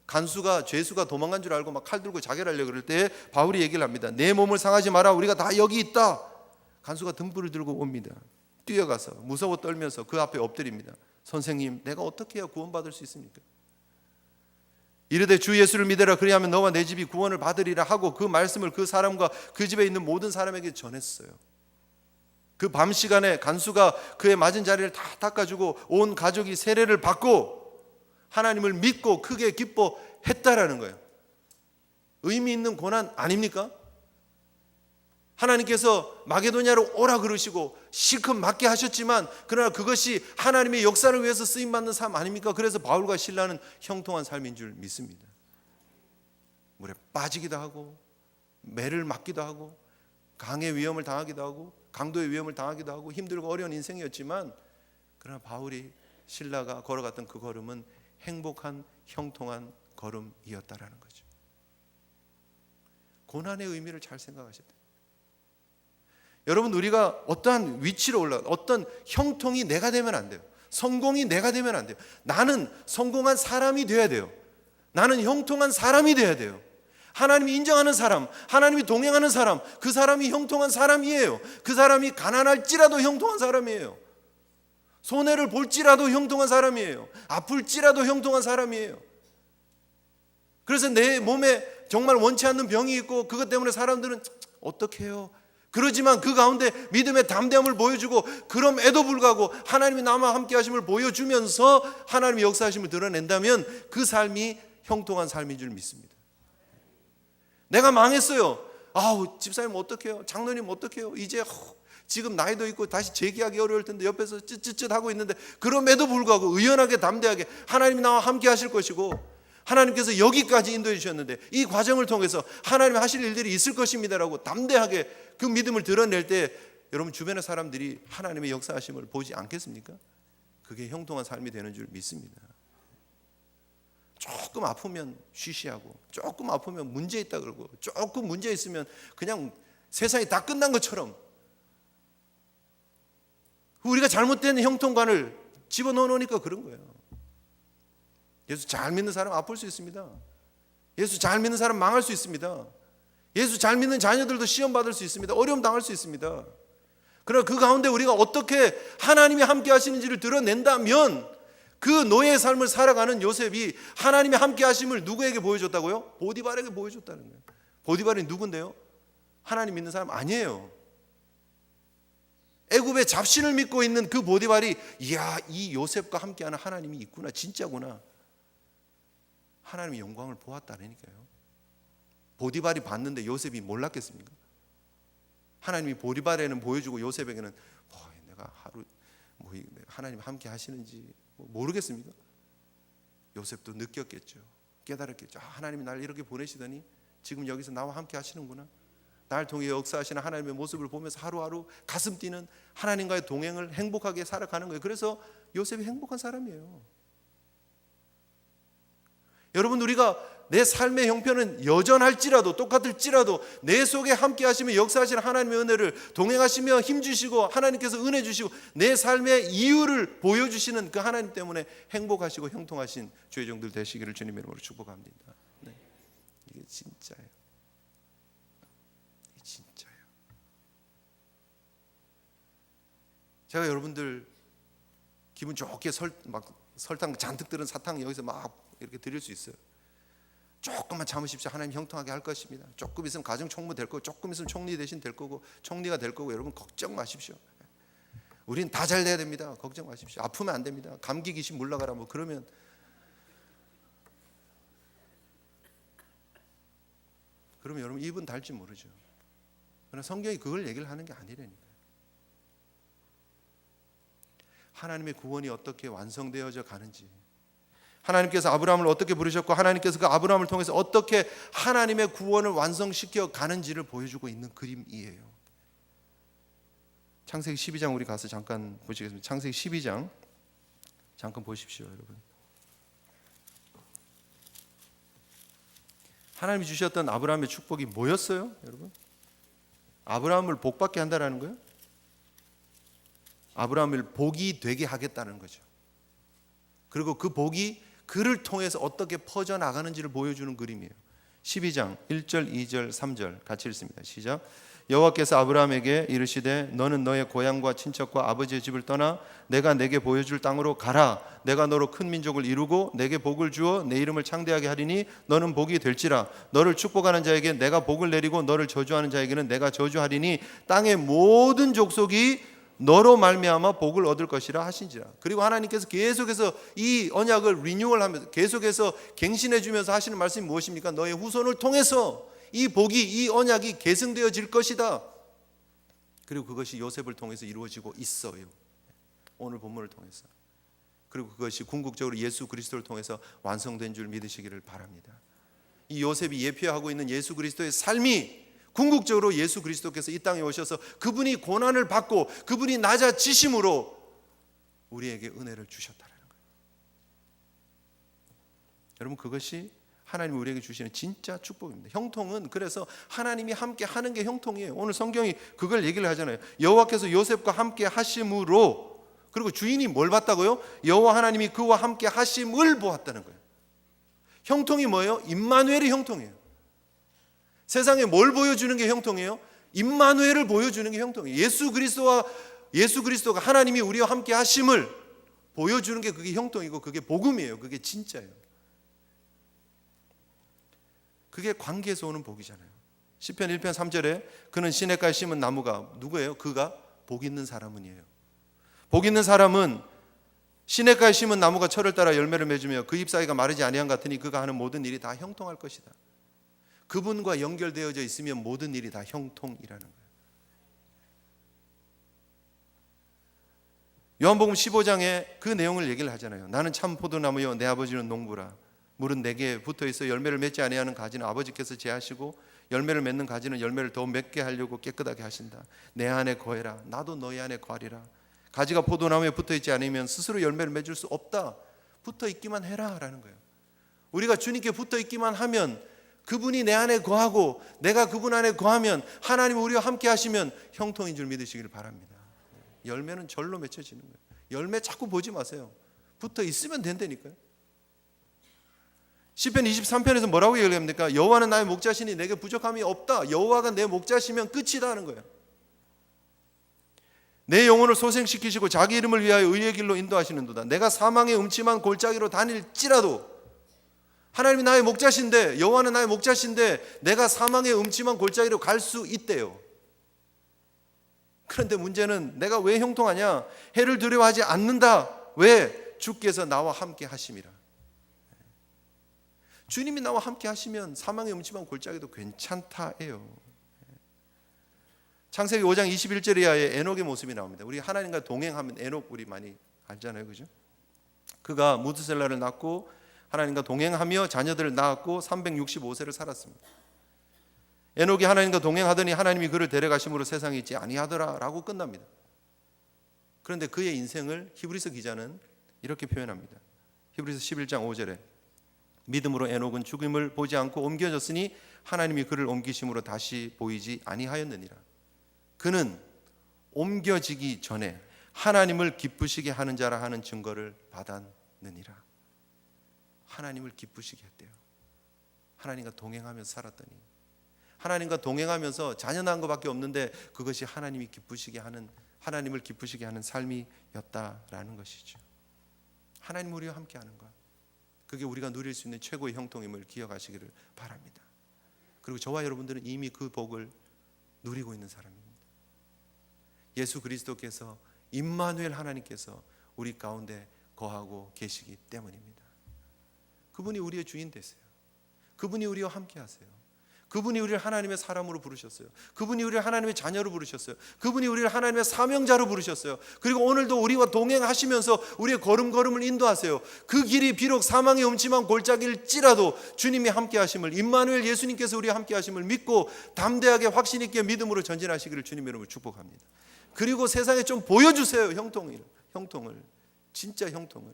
간수가 죄수가 도망간 줄 알고 막 칼 들고 자결하려고 그럴 때 바울이 얘기를 합니다. 내 몸을 상하지 마라. 우리가 다 여기 있다. 간수가 등불을 들고 옵니다. 뛰어가서 무서워 떨면서 그 앞에 엎드립니다. 선생님, 내가 어떻게 해야 구원받을 수 있습니까? 이르되 주 예수를 믿으라. 그리하면 너와 내 집이 구원을 받으리라 하고 그 말씀을 그 사람과 그 집에 있는 모든 사람에게 전했어요. 그 밤 시간에 간수가 그의 맞은 자리를 다 닦아주고 온 가족이 세례를 받고 하나님을 믿고 크게 기뻐했다라는 거예요. 의미 있는 고난 아닙니까? 하나님께서 마게도냐로 오라 그러시고 실컷 맞게 하셨지만 그러나 그것이 하나님의 역사를 위해서 쓰임받는 삶 아닙니까? 그래서 바울과 실라는 형통한 삶인 줄 믿습니다. 물에 빠지기도 하고 매를 맞기도 하고 강의 위험을 당하기도 하고 강도의 위험을 당하기도 하고 힘들고 어려운 인생이었지만 그러나 바울이 실라가 걸어갔던 그 걸음은 행복한 형통한 걸음이었다라는 거죠. 고난의 의미를 잘 생각하셔야 돼요. 여러분, 우리가 어떠한 위치로 올라가 어떤 형통이 내가 되면 안 돼요. 성공이 내가 되면 안 돼요. 나는 성공한 사람이 되어야 돼요. 나는 형통한 사람이 되어야 돼요. 하나님이 인정하는 사람, 하나님이 동행하는 사람, 그 사람이 형통한 사람이에요. 그 사람이 가난할지라도 형통한 사람이에요. 손해를 볼지라도 형통한 사람이에요. 아플지라도 형통한 사람이에요. 그래서 내 몸에 정말 원치 않는 병이 있고 그것 때문에 사람들은 어떻게 해요? 그러지만 그 가운데 믿음의 담대함을 보여주고 그럼에도 불구하고 하나님이 나와 함께 하심을 보여주면서 하나님의 역사하심을 드러낸다면 그 삶이 형통한 삶인 줄 믿습니다. 내가 망했어요. 집사님 어떡해요? 장로님 어떡해요? 이제 지금 나이도 있고 다시 재기하기 어려울 텐데 옆에서 쯧쯧쯧 하고 있는데 그럼에도 불구하고 의연하게 담대하게 하나님이 나와 함께 하실 것이고 하나님께서 여기까지 인도해 주셨는데 이 과정을 통해서 하나님이 하실 일들이 있을 것입니다라고 담대하게 그 믿음을 드러낼 때 여러분 주변의 사람들이 하나님의 역사하심을 보지 않겠습니까? 그게 형통한 삶이 되는 줄 믿습니다. 조금 아프면 쉬쉬하고, 조금 아프면 문제 있다 그러고, 조금 문제 있으면 그냥 세상이 다 끝난 것처럼 우리가 잘못된 형통관을 집어넣어 놓으니까 그런 거예요. 예수 잘 믿는 사람 아플 수 있습니다. 예수 잘 믿는 사람 망할 수 있습니다. 예수 잘 믿는 자녀들도 시험 받을 수 있습니다. 어려움 당할 수 있습니다. 그러나 그 가운데 우리가 어떻게 하나님이 함께 하시는지를 드러낸다면 그 노예의 삶을 살아가는 요셉이 하나님의 함께 하심을 누구에게 보여줬다고요? 보디발에게 보여줬다는 거예요. 보디발이 누군데요? 하나님 믿는 사람 아니에요. 애굽의 잡신을 믿고 있는 그 보디발이, 이야, 이 요셉과 함께하는 하나님이 있구나, 진짜구나, 하나님의 영광을 보았다니까요. 보디발이 봤는데 요셉이 몰랐겠습니까? 하나님이 보디발에는 보여주고 요셉에게는 내가 하루 하나님 함께 하시는지 모르겠습니까? 요셉도 느꼈겠죠. 깨달았겠죠. 하나님이 날 이렇게 보내시더니 지금 여기서 나와 함께 하시는구나. 날 통해 역사하시는 하나님의 모습을 보면서 하루하루 가슴 뛰는 하나님과의 동행을 행복하게 살아가는 거예요. 그래서 요셉이 행복한 사람이에요. 여러분, 우리가 내 삶의 형편은 여전할지라도, 똑같을지라도 내 속에 함께 하시며 역사하시는 하나님의 은혜를 동행하시며 힘주시고 하나님께서 은혜 주시고 내 삶의 이유를 보여주시는 그 하나님 때문에 행복하시고 형통하신 주의 종들 되시기를 주님의 이름으로 축복합니다. 네. 이게 진짜예요. 이게 진짜예요. 제가 여러분들 기분 좋게 설탕 잔뜩 들은 사탕 여기서 막 이렇게 드릴 수 있어요. 조금만 참으십시오. 하나님 형통하게 할 것입니다. 조금 있으면 가정 총무 될 거고, 조금 있으면 총리 대신 될 거고, 총리가 될 거고, 여러분 걱정 마십시오. 우리는 다 잘 돼야 됩니다. 걱정 마십시오. 아프면 안 됩니다. 감기 귀신 물러가라 그러면 여러분 입은 달지 모르죠. 그러나 성경이 그걸 얘기를 하는 게 아니라니까요. 하나님의 구원이 어떻게 완성되어져 가는지, 하나님께서 아브라함을 어떻게 부르셨고 하나님께서 그 아브라함을 통해서 어떻게 하나님의 구원을 완성시켜 가는지를 보여주고 있는 그림이에요. 창세기 12장 우리 가서 잠깐 보시겠습니다. 창세기 12장 잠깐 보십시오, 여러분. 하나님이 주셨던 아브라함의 축복이 뭐였어요, 여러분? 아브라함을 복받게 한다라는 거예요? 아브라함을 복이 되게 하겠다는 거죠. 그리고 그 복이 그를 통해서 어떻게 퍼져나가는지를 보여주는 그림이에요. 12장 1절, 2절, 3절 같이 읽습니다. 시작. 여호와께서 아브라함에게 이르시되 너는 너의 고향과 친척과 아버지의 집을 떠나 내가 내게 보여줄 땅으로 가라. 내가 너로 큰 민족을 이루고 내게 복을 주어 내 이름을 창대하게 하리니 너는 복이 될지라. 너를 축복하는 자에게 내가 복을 내리고 너를 저주하는 자에게는 내가 저주하리니 땅의 모든 족속이 너로 말미암아 복을 얻을 것이라 하신지라. 그리고 하나님께서 계속해서 이 언약을 리뉴얼하면서 계속해서 갱신해 주면서 하시는 말씀이 무엇입니까? 너의 후손을 통해서 이 복이, 이 언약이 계승되어질 것이다. 그리고 그것이 요셉을 통해서 이루어지고 있어요. 오늘 본문을 통해서. 그리고 그것이 궁극적으로 예수 그리스도를 통해서 완성된 줄 믿으시기를 바랍니다. 이 요셉이 예표하고 있는 예수 그리스도의 삶이 궁극적으로 예수 그리스도께서 이 땅에 오셔서 그분이 고난을 받고 그분이 낮아지심으로 우리에게 은혜를 주셨다는 거예요. 여러분, 그것이 하나님이 우리에게 주시는 진짜 축복입니다. 형통은 그래서 하나님이 함께 하는 게 형통이에요. 오늘 성경이 그걸 얘기를 하잖아요. 여호와께서 요셉과 함께 하심으로, 그리고 주인이 뭘 봤다고요? 여호와 하나님이 그와 함께 하심을 보았다는 거예요. 형통이 뭐예요? 임마누엘이 형통이에요. 세상에 뭘 보여주는 게 형통이에요? 임마누엘을 보여주는 게 형통이에요. 예수 그리스도가 하나님이 우리와 함께 하심을 보여주는 게 그게 형통이고 그게 복음이에요. 그게 진짜예요. 그게 관계에서 오는 복이잖아요. 시편 1편 3절에 그는 시냇가에 심은 나무가 누구예요? 그가 복 있는 사람은이에요. 복 있는 사람은 시냇가에 심은 나무가 철을 따라 열매를 맺으며 그 잎사귀가 마르지 아니한 같으니 그가 하는 모든 일이 다 형통할 것이다. 그분과 연결되어져 있으면 모든 일이 다 형통이라는 거예요. 요한복음 15장에 그 내용을 얘기를 하잖아요. 나는 참 포도나무여 내 아버지는 농부라. 물은 내게 붙어있어 열매를 맺지 아니하는 가지는 아버지께서 제하시고 열매를 맺는 가지는 열매를 더 맺게 하려고 깨끗하게 하신다. 내 안에 거해라. 나도 너희 안에 거하리라. 가지가 포도나무에 붙어있지 않으면 스스로 열매를 맺을 수 없다. 붙어있기만 해라 라는 거예요. 우리가 주님께 붙어 있기만 하면, 그분이 내 안에 거하고 내가 그분 안에 거하면, 하나님 우리와 함께 하시면 형통인 줄 믿으시길 바랍니다. 열매는 절로 맺혀지는 거예요. 열매 자꾸 보지 마세요. 붙어 있으면 된다니까요. 시편 23편에서 뭐라고 얘기합니까? 여호와는 나의 목자시니 내게 부족함이 없다. 여호와가 내 목자시면 끝이다 하는 거예요. 내 영혼을 소생시키시고 자기 이름을 위하여 의의 길로 인도하시는도다. 내가 사망의 음침한 골짜기로 다닐지라도, 하나님이 나의 목자신데, 여호와는 나의 목자신데 내가 사망의 음침한 골짜기로 갈 수 있대요. 그런데 문제는 내가 왜 형통하냐? 해를 두려워하지 않는다. 왜? 주께서 나와 함께 하심이라. 주님이 나와 함께 하시면 사망의 음침한 골짜기도 괜찮다예요. 창세기 5장 21절 이하에 에녹의 모습이 나옵니다. 우리 하나님과 동행하면 에녹 우리 많이 알잖아요, 그죠? 그가 무드셀라를 낳고 하나님과 동행하며 자녀들을 낳았고 365세를 살았습니다. 에녹이 하나님과 동행하더니 하나님이 그를 데려가심으로 세상에 있지 아니하더라 라고 끝납니다. 그런데 그의 인생을 히브리서 기자는 이렇게 표현합니다. 히브리서 11장 5절에 믿음으로 에녹은 죽음을 보지 않고 옮겨졌으니 하나님이 그를 옮기심으로 다시 보이지 아니하였느니라. 그는 옮겨지기 전에 하나님을 기쁘시게 하는 자라 하는 증거를 받았느니라. 하나님을 기쁘시게 했대요. 하나님과 동행하면서 살았더니, 하나님과 동행하면서 자녀 낳은 것밖에 없는데 그것이 하나님이 기쁘시게 하는, 하나님을 기쁘시게 하는 삶이었다라는 것이죠. 하나님 우리와 함께하는 것, 그게 우리가 누릴 수 있는 최고의 형통임을 기억하시기를 바랍니다. 그리고 저와 여러분들은 이미 그 복을 누리고 있는 사람입니다. 예수 그리스도께서, 임마누엘 하나님께서 우리 가운데 거하고 계시기 때문입니다. 그분이 우리의 주인 되세요. 그분이 우리와 함께 하세요. 그분이 우리를 하나님의 사람으로 부르셨어요. 그분이 우리를 하나님의 자녀로 부르셨어요. 그분이 우리를 하나님의 사명자로 부르셨어요. 그리고 오늘도 우리와 동행하시면서 우리의 걸음걸음을 인도하세요. 그 길이 비록 사망의 음침한 골짜기일지라도 주님이 함께 하심을, 임마누엘 예수님께서 우리와 함께 하심을 믿고 담대하게 확신 있게 믿음으로 전진하시기를 주님의 이름으로 축복합니다. 그리고 세상에 좀 보여주세요. 형통을, 진짜 형통을.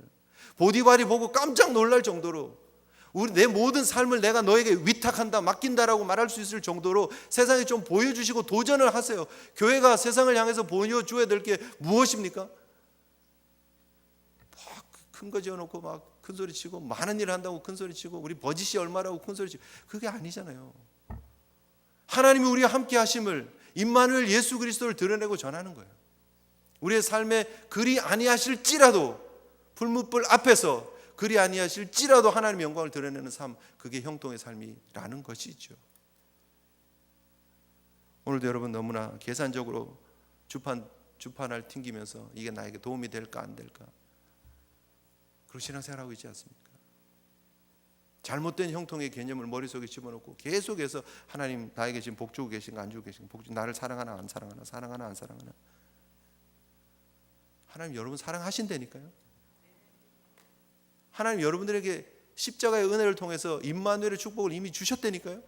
보디발이 보고 깜짝 놀랄 정도로, 내 모든 삶을 내가 너에게 위탁한다, 맡긴다라고 말할 수 있을 정도로 세상에 좀 보여주시고 도전을 하세요. 교회가 세상을 향해서 보여줘야 될 게 무엇입니까? 막 큰 거 지어놓고 막 큰 소리 치고, 많은 일을 한다고 큰 소리 치고, 우리 버짓이 얼마라고 큰 소리 치고, 그게 아니잖아요. 하나님이 우리와 함께 하심을, 임마누엘 예수 그리스도를 드러내고 전하는 거예요. 우리의 삶에 그리 아니하실지라도, 불무불 앞에서 그리 아니하실지라도 하나님의 영광을 드러내는 삶, 그게 형통의 삶이라는 것이죠. 오늘도 여러분 너무나 계산적으로 주판을 튕기면서 이게 나에게 도움이 될까 안 될까, 그런 신앙생활하고 있지 않습니까? 잘못된 형통의 개념을 머릿속에 집어넣고 계속해서 하나님 나에게 지금 복 주고 계신가 안 주고 계신가, 나를 사랑하나 안 사랑하나, 사랑하나 안 사랑하나. 하나님 여러분 사랑하신다니까요. 하나님 여러분들에게 십자가의 은혜를 통해서 임마누엘의 축복을 이미 주셨다니까요.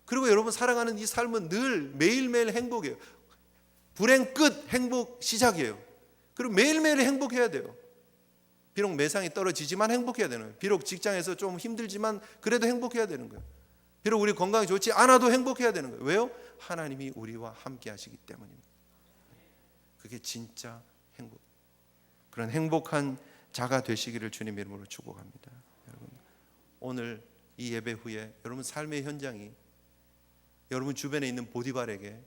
그리고 여러분 살아가는 이 삶은 늘 매일매일 행복이에요. 불행 끝, 행복 시작이에요. 그리고 매일매일 행복해야 돼요. 비록 매상이 떨어지지만 행복해야 되는 거예요. 비록 직장에서 좀 힘들지만 그래도 행복해야 되는 거예요. 비록 우리 건강이 좋지 않아도 행복해야 되는 거예요. 왜요? 하나님이 우리와 함께 하시기 때문입니다. 그게 진짜 행복. 그런 행복한 자가 되시기를 주님의 이름으로 축복합니다. 여러분, 오늘 이 예배 후에 여러분 삶의 현장이 여러분 주변에 있는 보디발에게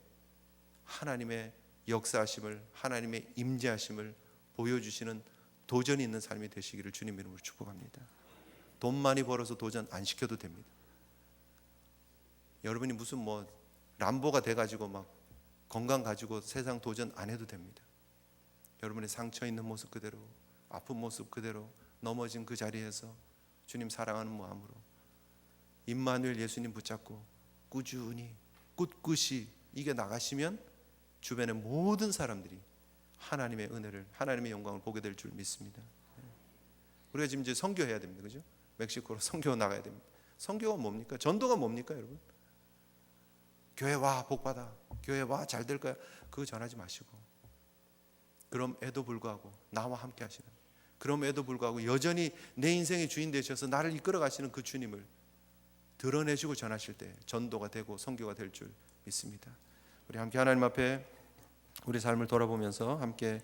하나님의 역사하심을, 하나님의 임재하심을 보여주시는 도전이 있는 삶이 되시기를 주님의 이름으로 축복합니다. 돈 많이 벌어서 도전 안 시켜도 됩니다. 여러분이 무슨 람보가 돼가지고 막 건강 가지고 세상 도전 안 해도 됩니다. 여러분의 상처 있는 모습 그대로, 아픈 모습 그대로, 넘어진 그 자리에서 주님 사랑하는 마음으로 임마누엘 예수님 붙잡고 꾸준히 꿋꿋이 이겨 나가시면 주변의 모든 사람들이 하나님의 은혜를, 하나님의 영광을 보게 될 줄 믿습니다. 우리가 지금 이제 선교해야 됩니다. 그죠? 멕시코로 선교 나가야 됩니다. 선교가 뭡니까? 전도가 뭡니까, 여러분? 교회 와, 복 받아. 교회 와, 잘 될 거야. 그거 전하지 마시고, 그럼에도 불구하고 나와 함께 하시는, 그럼에도 불구하고 여전히 내 인생의 주인 되셔서 나를 이끌어 가시는 그 주님을 드러내시고 전하실 때 전도가 되고 선교가 될 줄 믿습니다. 우리 함께 하나님 앞에 우리 삶을 돌아보면서 함께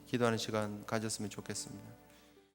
기도하는 시간 가졌으면 좋겠습니다.